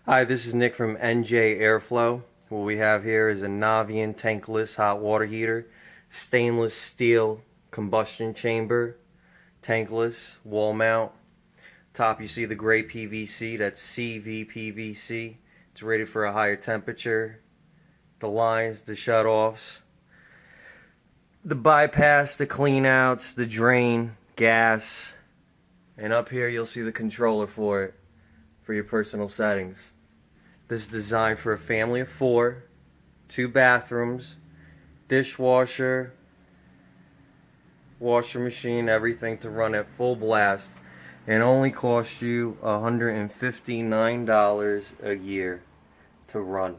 Hi, this is Nick from NJ Airflow. What we have here is a Navien Tankless hot water heater, stainless steel combustion chamber, tankless, wall mount. Top you see the gray PVC, that's CVPVC. It's rated for a higher temperature. The lines, the shutoffs, the bypass, the cleanouts, the drain, gas, and up here you'll see the controller for it, for your personal settings. This is designed for a family of 4, 2 bathrooms, dishwasher, washer machine, everything to run at full blast, and only cost you $159 a year to run.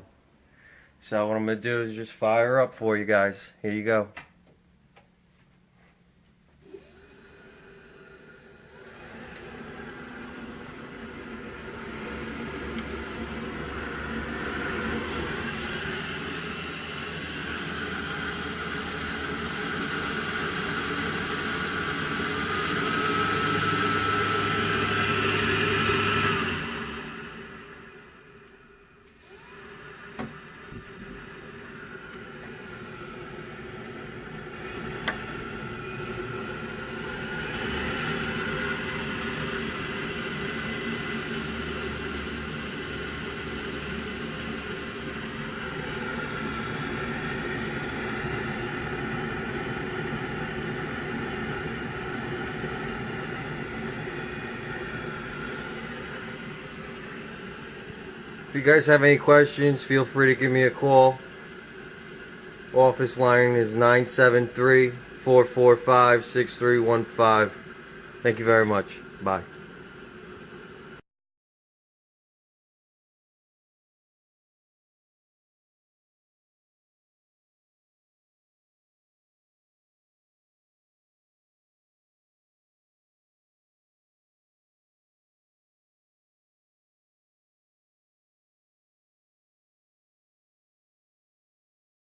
So what I'm going to do is just fire up for you guys. Here you go. If you guys have any questions, feel free to give me a call. Office line is 973-445-6315. Thank you very much. Bye.